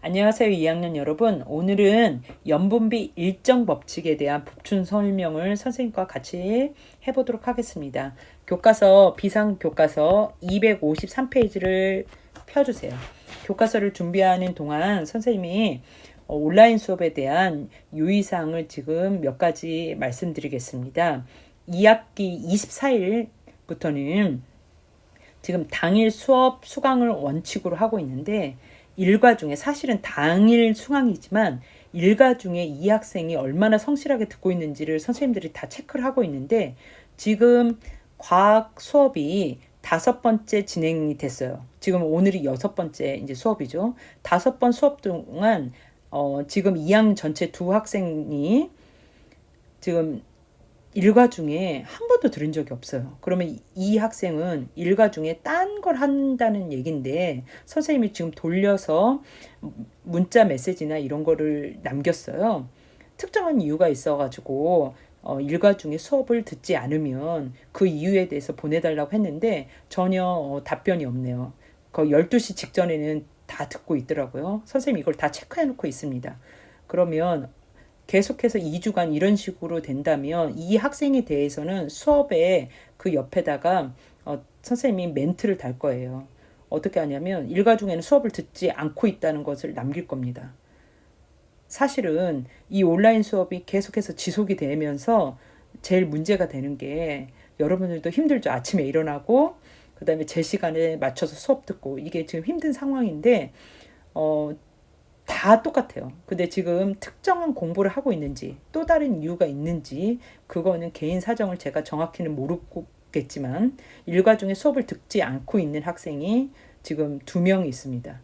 안녕하세요, 2학년 여러분. 오늘은 염분비 일정 법칙에 대한 보충 설명을 선생님과 같이 해보도록 하겠습니다. 교과서, 비상교과서 253페이지를 펴주세요. 교과서를 준비하는 동안 선생님이 온라인 수업에 대한 유의사항을 지금 몇 가지 말씀드리겠습니다. 2학기 24일부터는 지금 당일 수업 수강을 원칙으로 하고 있는데 일과 중에 사실은 당일 수강이지만 일과 중에 이 학생이 얼마나 성실하게 듣고 있는지를 선생님들이 다 체크를 하고 있는데 지금 과학 수업이 5번째 진행이 됐어요. 지금 오늘이 6번째 이제 수업이죠. 5번 수업 동안 지금 2학년 전체 2학생이 지금 일과 중에 한 번도 들은 적이 없어요. 그러면 이 학생은 일과 중에 딴 걸 한다는 얘긴데 선생님이 지금 돌려서 문자 메시지나 이런 거를 남겼어요. 특정한 이유가 있어가지고 일과 중에 수업을 듣지 않으면 그 이유에 대해서 보내달라고 했는데 전혀 답변이 없네요. 그 12시 직전에는 다 듣고 있더라고요. 선생님이 이걸 다 체크해 놓고 있습니다. 그러면 계속해서 2주간 이런 식으로 된다면 이 학생에 대해서는 수업에 그 옆에다가 선생님이 멘트를 달 거예요. 어떻게 하냐면 일과 중에는 수업을 듣지 않고 있다는 것을 남길 겁니다. 사실은 이 온라인 수업이 계속해서 지속이 되면서 제일 문제가 되는 게 여러분들도 힘들죠. 아침에 일어나고 그다음에 제 시간에 맞춰서 수업 듣고 이게 지금 힘든 상황인데 다 똑같아요. 근데 지금 특정한 공부를 하고 있는지 또 다른 이유가 있는지 그거는 개인 사정을 제가 정확히는 모르겠지만 일과 중에 수업을 듣지 않고 있는 학생이 지금 2명이 있습니다.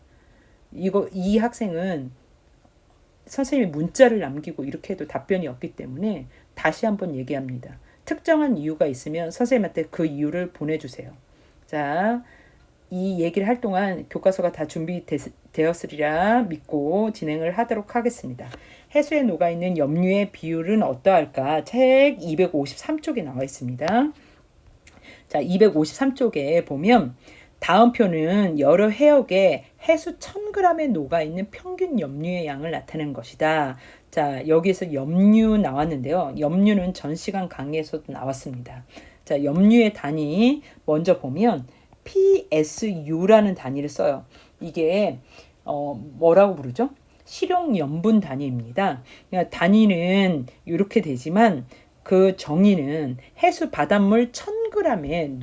이 학생은 선생님이 문자를 남기고 이렇게 해도 답변이 없기 때문에 다시 한번 얘기합니다. 특정한 이유가 있으면 선생님한테 그 이유를 보내주세요. 자, 이 얘기를 할 동안 교과서가 다 준비되었으리라 믿고 진행을 하도록 하겠습니다. 해수에 녹아있는 염류의 비율은 어떠할까? 책 253쪽에 나와 있습니다. 자, 253쪽에 보면 다음 표는 여러 해역에 해수 1000g에 녹아있는 평균 염류의 양을 나타낸 것이다. 자, 여기에서 염류 나왔는데요. 염류는 전시간 강의에서도 나왔습니다. 자, 염류의 단위 먼저 보면 PSU라는 단위를 써요. 이게 뭐라고 부르죠? 실용 염분 단위입니다. 그러니까 단위는 이렇게 되지만 그 정의는 해수 바닷물 1000g에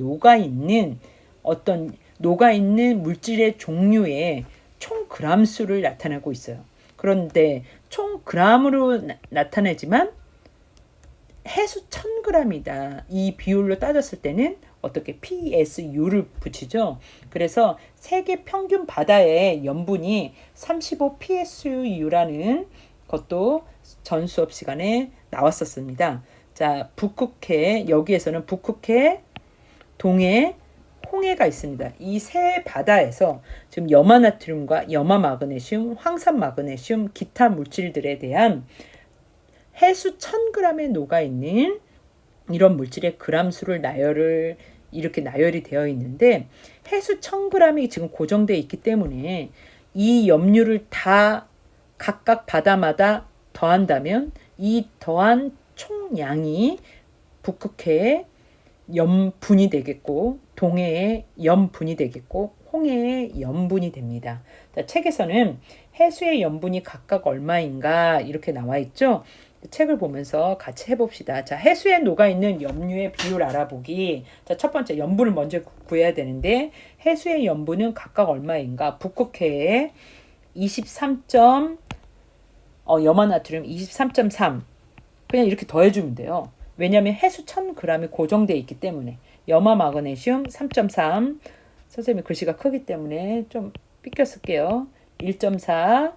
녹아있는 물질의 종류의 총 그람 수를 나타내고 있어요. 그런데 총 그람으로 나타내지만 해수 1000g이다. 이 비율로 따졌을 때는 어떻게 PSU를 붙이죠. 그래서 세계 평균 바다의 염분이 35 PSU라는 것도 전 수업 시간에 나왔었습니다. 자, 북극해, 여기에서는 북극해, 동해, 홍해가 있습니다. 이 세 바다에서 지금 염화나트륨과 염화마그네슘, 황산마그네슘, 기타 물질들에 대한 해수 1000g에 녹아있는 이런 물질의 그람 수를 이렇게 나열이 되어 있는데 해수 1000g이 지금 고정되어 있기 때문에 이 염류를 다 각각 바다마다 더한다면 이 더한 총량이 북극해의 염분이 되겠고 동해의 염분이 되겠고 홍해의 염분이 됩니다. 자, 책에서는 해수의 염분이 각각 얼마인가 이렇게 나와 있죠. 책을 보면서 같이 해봅시다. 자, 해수에 녹아있는 염류의 비율 알아보기. 자, 첫 번째 염분을 먼저 구해야 되는데 해수의 염분은 각각 얼마인가? 북극해에 23. 염화나트륨 23.3 그냥 이렇게 더해주면 돼요. 왜냐하면 해수 1000g이 고정되어 있기 때문에 염화마그네슘 3.3 선생님이 글씨가 크기 때문에 좀 삐껴 쓸게요. 1.4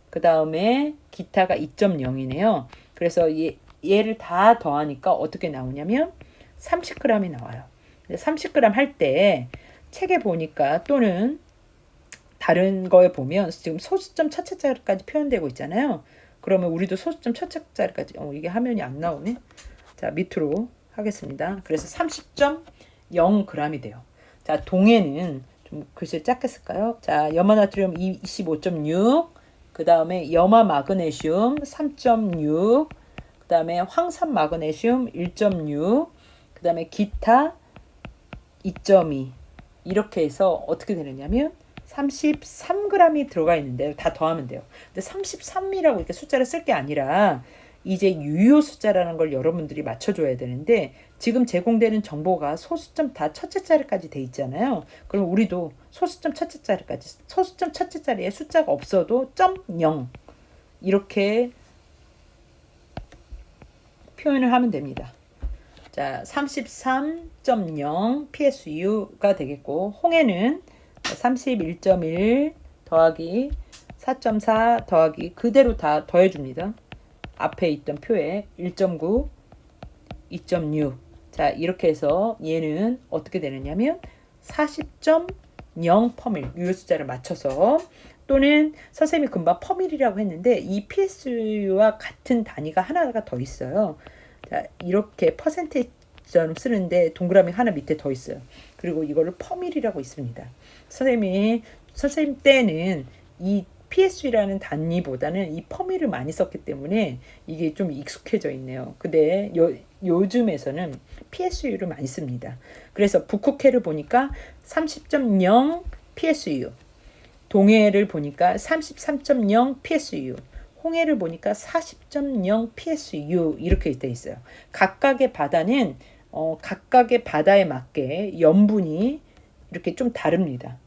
그 다음에 기타가 2.0이네요. 그래서 얘를 다 더하니까 어떻게 나오냐면 30g이 나와요. 30g 할 때 책에 보니까 또는 다른 거에 보면 지금 소수점 첫 자리까지 표현되고 있잖아요. 그러면 우리도 소수점 첫 자리까지 이게 화면이 안 나오네. 자, 밑으로 하겠습니다. 그래서 30.0g이 돼요. 자, 동해는 좀 글씨 작게 쓸까요? 자, 염화나트륨 25.6 그 다음에 염화 마그네슘 3.6, 그 다음에 황산 마그네슘 1.6, 그 다음에 기타 2.2 이렇게 해서 어떻게 되느냐면 33g이 들어가 있는데 다 더하면 돼요. 근데 33이라고 이렇게 숫자를 쓸 게 아니라 이제 유효 숫자라는 걸 여러분들이 맞춰줘야 되는데 지금 제공되는 정보가 소수점 다 첫째 자리까지 돼 있잖아요. 그럼 우리도 소수점 첫째 자리까지, 소수점 첫째 자리에 숫자가 없어도 0 이렇게 표현을 하면 됩니다. 자, 33.0 PSU가 되겠고, 홍해는 31.1 더하기 4.4 더하기 그대로 다 더해줍니다. 앞에 있던 표에 1.9, 2.6. 자, 이렇게 해서 얘는 어떻게 되느냐면 40.0 퍼밀, 유효 숫자를 맞춰서, 또는 선생님이 금방 퍼밀이라고 했는데 이 PSU와 같은 단위가 하나가 더 있어요. 자, 이렇게 퍼센테이지처럼 쓰는데 동그라미 하나 밑에 더 있어요. 그리고 이거를 퍼밀이라고 있습니다. 선생님 때는 이 PSU라는 단위보다는 이 퍼밀을 많이 썼기 때문에 이게 좀 익숙해져 있네요. 근데 요즘에서는 PSU를 많이 씁니다. 그래서 북극해를 보니까 30.0 PSU, 동해를 보니까 33.0 PSU, 홍해를 보니까 40.0 PSU 이렇게 되어 있어요. 각각의 바다는 각각의 바다에 맞게 염분이 이렇게 좀 다릅니다.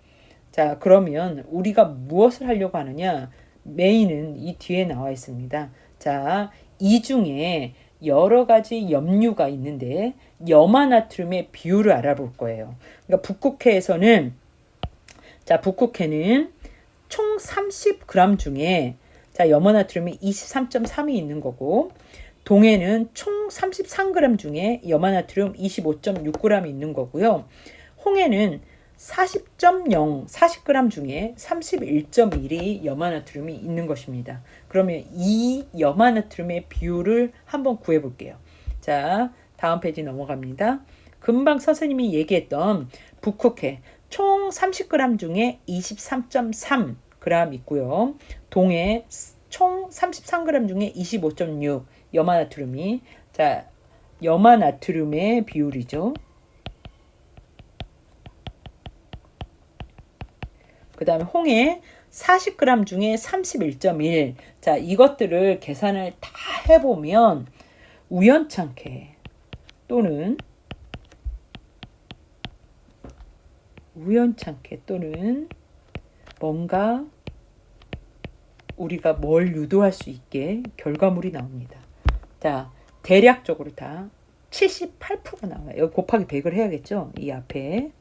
자, 그러면 우리가 무엇을 하려고 하느냐? 메인은 이 뒤에 나와 있습니다. 자, 이 중에 여러 가지 염류가 있는데 염화나트륨의 비율을 알아볼 거예요. 그러니까 북극해에서는, 자, 북극해는 총 30g 중에, 자, 염화나트륨이 23.3이 있는 거고, 동해는 총 33g 중에 염화나트륨 25.6g이 있는 거고요. 홍해는 40.0, 40g 중에 31.1이 염화나트륨이 있는 것입니다. 그러면 이 염화나트륨의 비율을 한번 구해 볼게요. 자, 다음 페이지 넘어갑니다. 금방 선생님이 얘기했던 북극해 총 30g 중에 23.3g 있고요. 동해 총 33g 중에 25.6 염화나트륨이, 자, 염화나트륨의 비율이죠. 그 다음에 홍해 40g 중에 31.1. 자, 이것들을 계산을 다 해보면 우연찮게 또는 뭔가 우리가 뭘 유도할 수 있게 결과물이 나옵니다. 자, 대략적으로 다 78%가 나와요. 여기 곱하기 100을 해야겠죠? 이 앞에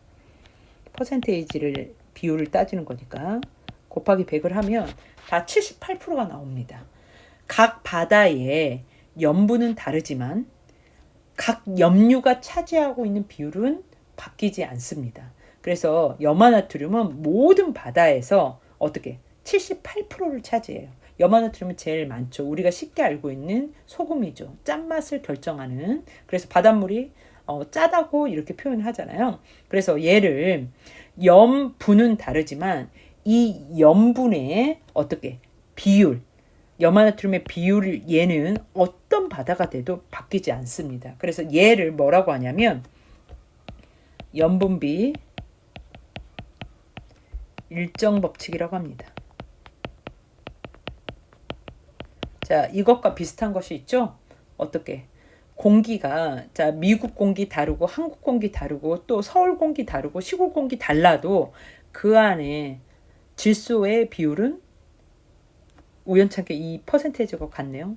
퍼센테이지를 비율을 따지는 거니까 곱하기 100을 하면 다 78%가 나옵니다. 각 바다의 염분은 다르지만 각 염류가 차지하고 있는 비율은 바뀌지 않습니다. 그래서 염화나트륨은 모든 바다에서 어떻게 78%를 차지해요. 염화나트륨은 제일 많죠. 우리가 쉽게 알고 있는 소금이죠. 짠맛을 결정하는. 그래서 바닷물이 짜다고 이렇게 표현하잖아요. 그래서 얘를 염분은 다르지만 이 염분의 어떻게 비율, 염화나트륨의 비율을 얘는 어떤 바다가 돼도 바뀌지 않습니다. 그래서 얘를 뭐라고 하냐면 염분비 일정 법칙이라고 합니다. 자, 이것과 비슷한 것이 있죠? 어떻게? 공기가, 자, 미국 공기 다르고 한국 공기 다르고 또 서울 공기 다르고 시골 공기 달라도 그 안에 질소의 비율은 우연찮게 이 퍼센테이지가 같네요.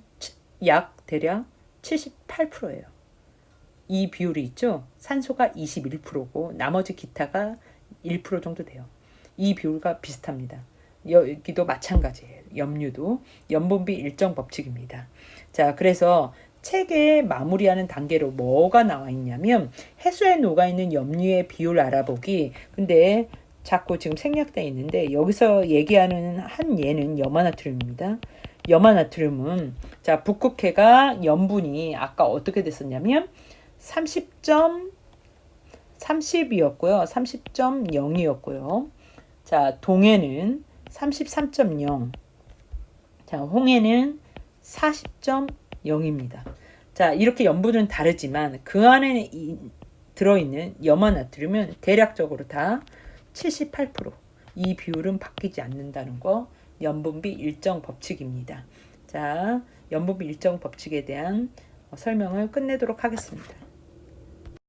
약 대략 78%예요. 이 비율이 있죠? 산소가 21%고 나머지 기타가 1% 정도 돼요. 이 비율과 비슷합니다. 여기도 마찬가지예요. 염류도 염분비 일정 법칙입니다. 자, 그래서 책에 마무리하는 단계로 뭐가 나와 있냐면 해수에 녹아있는 염류의 비율 알아보기. 근데 자꾸 지금 생략되어 있는데 여기서 얘기하는 한 예는 염화나트륨입니다. 염화나트륨은, 자, 북극해가 염분이 아까 어떻게 됐었냐면 30.30이었고요. 30.0이었고요. 자, 동해는 33.0, 자, 홍해는 40.0입니다. 자, 이렇게 염분은 다르지만 그 안에 들어있는 염화나트륨은 대략적으로 다 78%. 이 비율은 바뀌지 않는다는 거 염분비 일정 법칙입니다. 자, 염분비 일정 법칙에 대한 설명을 끝내도록 하겠습니다.